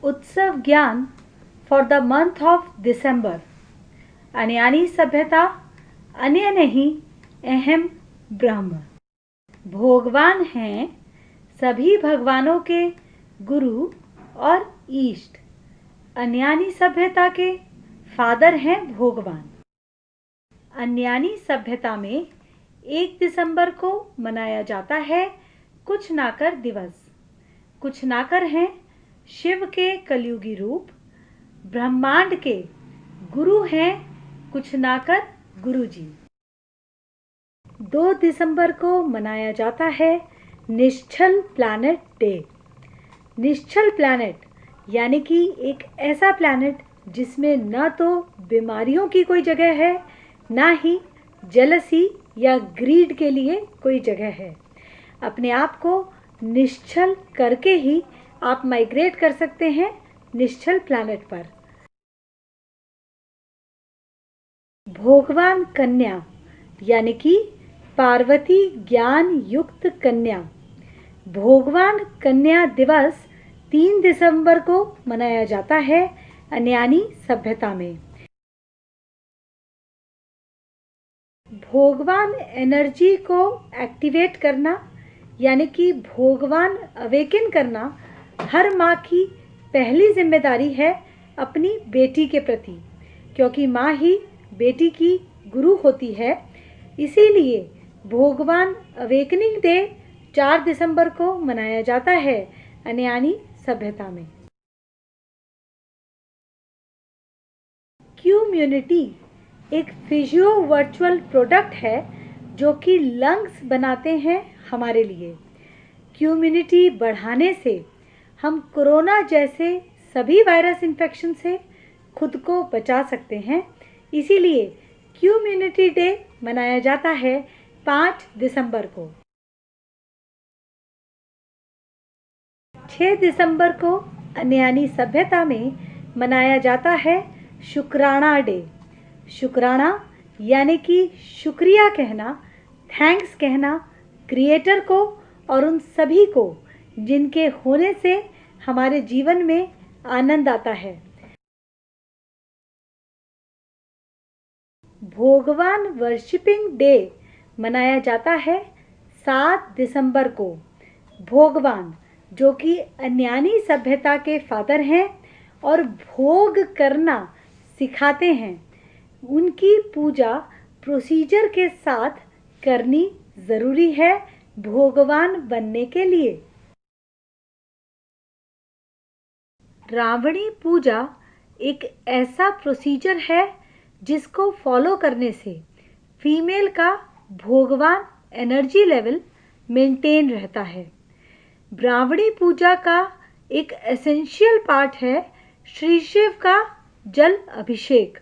उत्सव ज्ञान for the month of December. अन्यानी सभ्यता अन्य नहीं अहम ब्रह्म। भगवान हैं सभी भगवानों के गुरु और ईष्ट। अन्यानी सभ्यता के फादर हैं भगवान। अन्यानी सभ्यता में 1 दिसंबर को मनाया जाता है कुछ नाकर दिवस। कुछ नाकर हैं शिव के कलयुगी रूप। ब्रह्मांड के गुरु हैं कुछ नाकर गुरु जी। 2 दिसंबर को मनाया जाता है निश्चल प्लैनेट डे। निश्चल प्लैनेट यानी कि एक ऐसा प्लैनेट जिसमें न तो बीमारियों की कोई जगह है, ना ही जेलसी या ग्रीड के लिए कोई जगह है। अपने आप को निश्चल करके ही आप माइग्रेट कर सकते हैं निश्चल प्लैनेट पर। भगवान कन्या यानी कि पार्वती ज्ञान युक्त कन्या। भगवान कन्या दिवस 3 दिसंबर को मनाया जाता है अन्यानी सभ्यता में। भगवान एनर्जी को एक्टिवेट करना यानी कि भगवान अवेकन करना हर माँ की पहली जिम्मेदारी है अपनी बेटी के प्रति, क्योंकि माँ ही बेटी की गुरु होती है। इसीलिए भगवान अवेकनिंग डे 4 दिसंबर को मनाया जाता है अन्यानी सभ्यता में। क्यूम्युनिटी एक फिजियो वर्चुअल प्रोडक्ट है जो कि लंग्स बनाते हैं हमारे लिए। क्यूम्युनिटी बढ़ाने से हम कोरोना जैसे सभी वायरस इन्फेक्शन से खुद को बचा सकते हैं। इसीलिए क्यूम्युनिटी डे मनाया जाता है 5 दिसंबर को। 6 दिसंबर को अन्यानी सभ्यता में मनाया जाता है शुक्राणा डे। शुक्राणा यानी कि शुक्रिया कहना, थैंक्स कहना क्रिएटर को और उन सभी को जिनके होने से हमारे जीवन में आनंद आता है। भगवान वर्शिपिंग डे मनाया जाता है 7 दिसंबर को। भगवान जो कि अन्यानी सभ्यता के फादर हैं और भोग करना सिखाते हैं, उनकी पूजा प्रोसीजर के साथ करनी जरूरी है भगवान बनने के लिए। रावणी पूजा एक ऐसा प्रोसीजर है जिसको फॉलो करने से फीमेल का भगवान एनर्जी लेवल मेंटेन रहता है। रावणी पूजा का एक एसेंशियल पार्ट है श्री शिव का जल अभिषेक।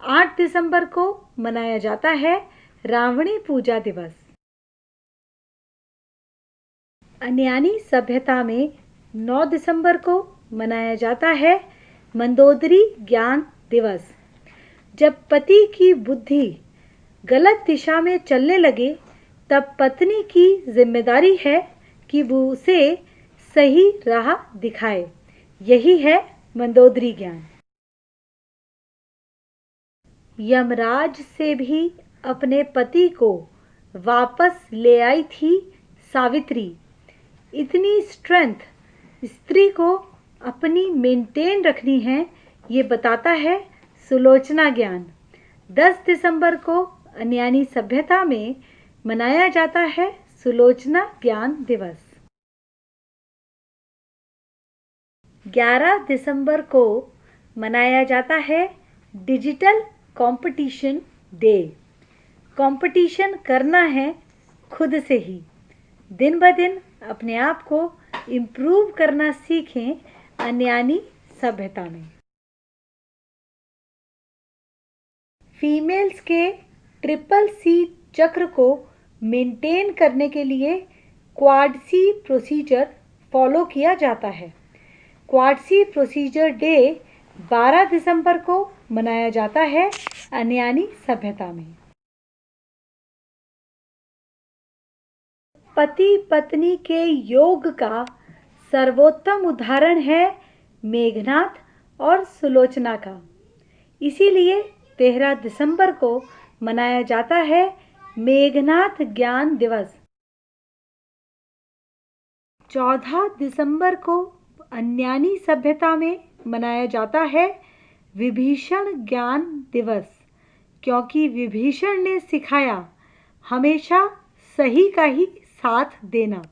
8 दिसंबर को मनाया जाता है रावणी पूजा दिवस। अन्यानी सभ्यता में 9 दिसंबर को मनाया जाता है मंदोदरी ज्ञान दिवस। जब पति की बुद्धि गलत दिशा में चलने लगे तब पत्नी की जिम्मेदारी है कि वो उसे सही राह दिखाए। यही है मंदोदरी ज्ञान। यमराज से भी अपने पति को वापस ले आई थी सावित्री। इतनी स्ट्रेंथ स्त्री को अपनी मेंटेन रखनी है, ये बताता है सुलोचना ज्ञान। 10 दिसंबर को अन्यानी सभ्यता में मनाया जाता है सुलोचना ज्ञान दिवस। 11 दिसंबर को मनाया जाता है डिजिटल कंपटीशन डे। कंपटीशन करना है खुद से ही। दिन ब दिन अपने आप को इम्प्रूव करना सीखें अन्यानी सभ्यता में। फीमेल्स के ट्रिपल सी चक्र को मेंटेन करने के लिए क्वाड सी प्रोसीजर फॉलो किया जाता है। क्वाड सी प्रोसीजर डे 12 दिसंबर को मनाया जाता है अन्यानी सभ्यता में। पति पत्नी के योग का सर्वोत्तम उदाहरण है मेघनाथ और सुलोचना का। इसीलिए 13 दिसंबर को मनाया जाता है मेघनाथ ज्ञान दिवस। 14 दिसंबर को अन्यानी सभ्यता में मनाया जाता है विभीषण ज्ञान दिवस, क्योंकि विभीषण ने सिखाया हमेशा सही का ही साथ देना।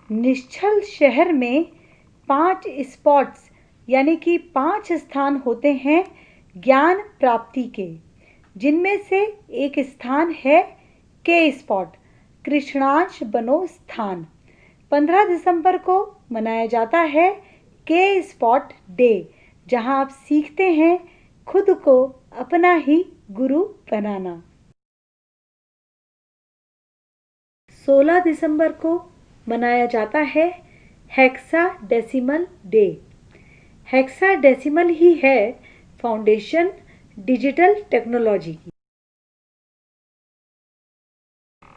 निश्चल शहर में 5 स्पॉट्स यानी कि 5 स्थान होते हैं ज्ञान प्राप्ति के, जिनमें से एक स्थान है के स्पॉट, कृष्णांश बनो स्थान। 15 दिसंबर को मनाया जाता है के स्पॉट डे, जहां आप सीखते हैं खुद को अपना ही गुरु बनाना। 16 दिसंबर को मनाया जाता है हेक्साडेसिमल डे। हेक्साडेसिमल ही है फाउंडेशन डिजिटल टेक्नोलॉजी की।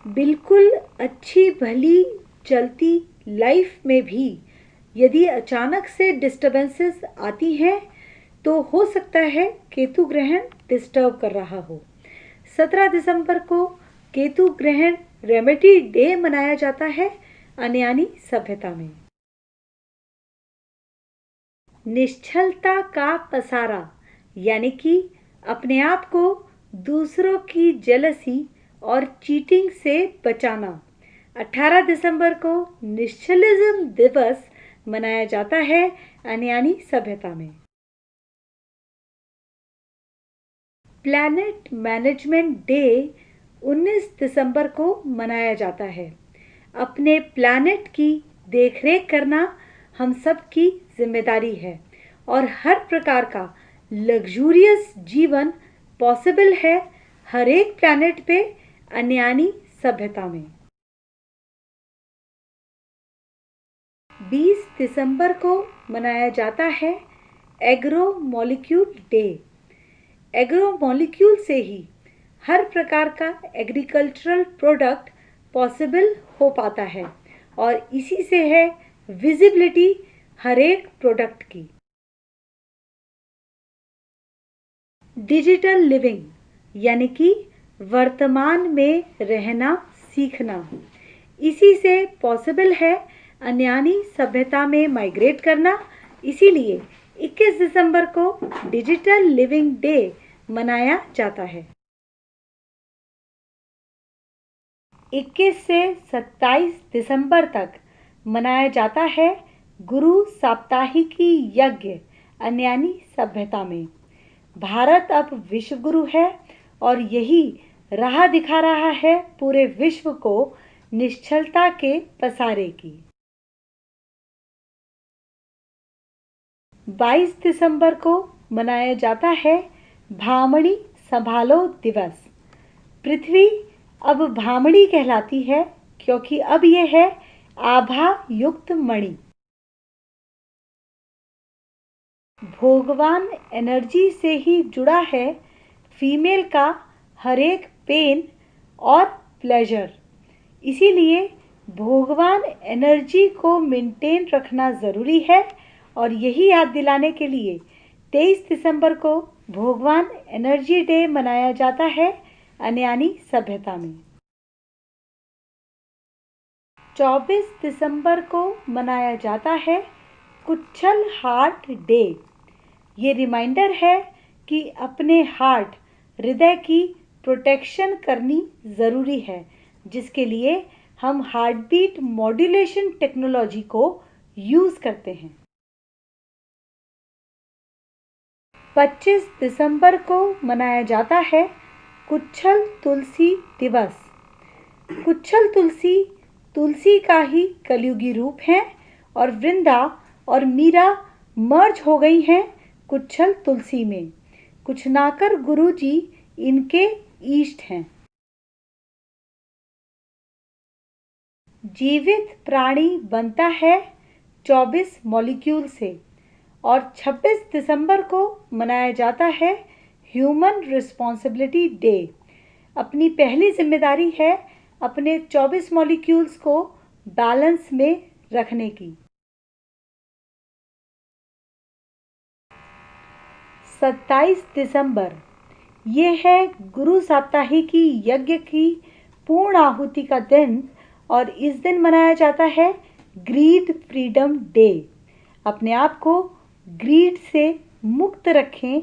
बिल्कुल अच्छी भली चलती लाइफ में भी यदि अचानक से डिस्टर्बेंसेस आती हैं तो हो सकता है केतु ग्रहण डिस्टर्ब कर रहा हो। 17 दिसंबर को केतु ग्रहण रेमेडी डे मनाया जाता है अन्यानी सभ्यता में। निश्चलता का पसारा यानी कि अपने आप को दूसरों की जेलसी और चीटिंग से बचाना। 18 दिसंबर को निश्चलिज्म दिवस मनाया जाता है अन्यानी सभ्यता में। प्लैनेट मैनेजमेंट डे 19 दिसंबर को मनाया जाता है। अपने प्लैनेट की देखरेख करना हम सब की जिम्मेदारी है और हर प्रकार का लग्जूरियस जीवन पॉसिबल है हर एक प्लैनेट पे अन्यानी सभ्यता में। 20 दिसंबर को मनाया जाता है agro molecule day. Agro molecule से ही हर प्रकार का एग्रीकल्चरल प्रोडक्ट पॉसिबल हो पाता है और इसी से है विजिबिलिटी हर एक प्रोडक्ट की। डिजिटल लिविंग यानी कि वर्तमान में रहना सीखना, इसी से पॉसिबल है अन्यानी सभ्यता में माइग्रेट करना। इसीलिए 21 दिसंबर को डिजिटल लिविंग डे मनाया जाता है। 21 से 27 दिसंबर तक मनाया जाता है गुरु साप्ताहिकी यज्ञ अन्यानी सभ्यता में। भारत अब विश्व गुरु है और यही राह दिखा रहा है पूरे विश्व को निश्चलता के पसारे की। 22 दिसंबर को मनाया जाता है भामड़ी संभालो दिवस। पृथ्वी अब भामड़ी कहलाती है क्योंकि अब यह है आभा युक्त मणि। भगवान एनर्जी से ही जुड़ा है फीमेल का हर एक पेन और प्लेजर। इसीलिए भगवान एनर्जी को मेंटेन रखना ज़रूरी है और यही याद दिलाने के लिए 23 दिसंबर को भगवान एनर्जी डे मनाया जाता है अन्यानी सभ्यता में। 24 दिसंबर को मनाया जाता है कुच्छल हार्ट डे। ये रिमाइंडर है कि अपने हार्ट हृदय की प्रोटेक्शन करनी ज़रूरी है, जिसके लिए हम हार्ट बीट मॉड्यूलेशन टेक्नोलॉजी को यूज़ करते हैं। 25 दिसंबर को मनाया जाता है कुच्छल तुलसी दिवस। कुच्छल तुलसी तुलसी का ही कलयुगी रूप है और वृंदा और मीरा मर्ज हो गई हैं कुच्छल तुलसी में। कुछनाकर गुरु जी इनके ईष्ट हैं। जीवित प्राणी बनता है 24 मॉलिक्यूल से और 26 दिसंबर को मनाया जाता है ह्यूमन रिस्पॉन्सिबिलिटी डे। अपनी पहली जिम्मेदारी है अपने 24 मॉलिक्यूल्स को बैलेंस में रखने की। 27 दिसंबर ये है गुरु साप्ताहिकी यज्ञ की पूर्ण आहुति का दिन और इस दिन मनाया जाता है ग्रीड फ्रीडम डे। अपने आप को ग्रीड से मुक्त रखें,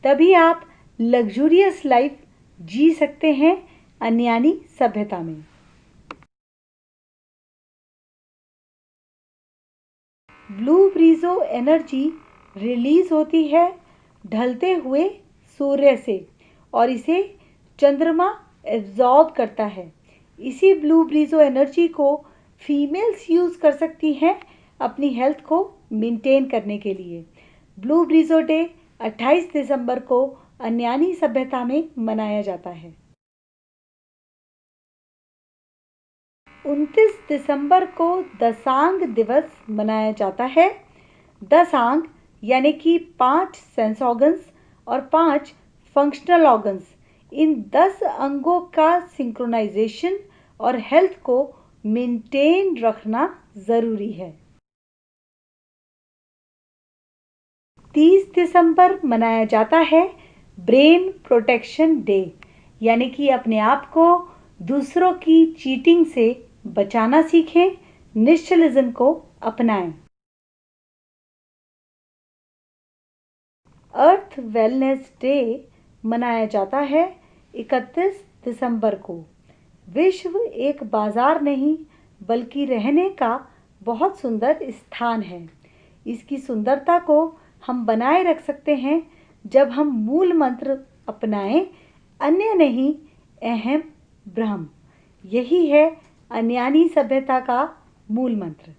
तभी आप लग्जूरियस लाइफ जी सकते हैं अन्यानी सभ्यता में। ब्लू ब्रीजो एनर्जी रिलीज होती है ढलते हुए सूर्य से और इसे चंद्रमा एब्जॉर्ब करता है। इसी ब्लू ब्रीजो एनर्जी को फीमेल्स यूज़ कर सकती हैं अपनी हेल्थ को मेंटेन करने के लिए। ब्लू ब्रीजो डे 28 दिसंबर को अन्यानी सभ्यता में मनाया जाता है। 29 दिसंबर को दसांग दिवस मनाया जाता है। दसांग यानी कि 5 सेंस ऑर्गन्स और 5 फंक्शनल ऑर्गन्स, इन 10 अंगों का सिंक्रोनाइजेशन और हेल्थ को मेंटेन रखना जरूरी है। 30 दिसंबर मनाया जाता है ब्रेन प्रोटेक्शन डे, यानी कि अपने आप को दूसरों की चीटिंग से बचाना सीखें, निश्चलिज्म को अपनाएं। अर्थ वेलनेस डे मनाया जाता है 31 दिसंबर को। विश्व एक बाजार नहीं बल्कि रहने का बहुत सुंदर स्थान है। इसकी सुंदरता को हम बनाए रख सकते हैं जब हम मूल मंत्र अपनाएं, अन्य नहीं अहम ब्रह्म। यही है अन्यानी सभ्यता का मूल मंत्र।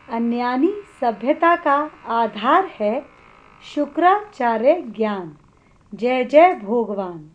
अन्यानी सभ्यता का आधार है शुक्राचार्य ज्ञान। जय जय भगवान।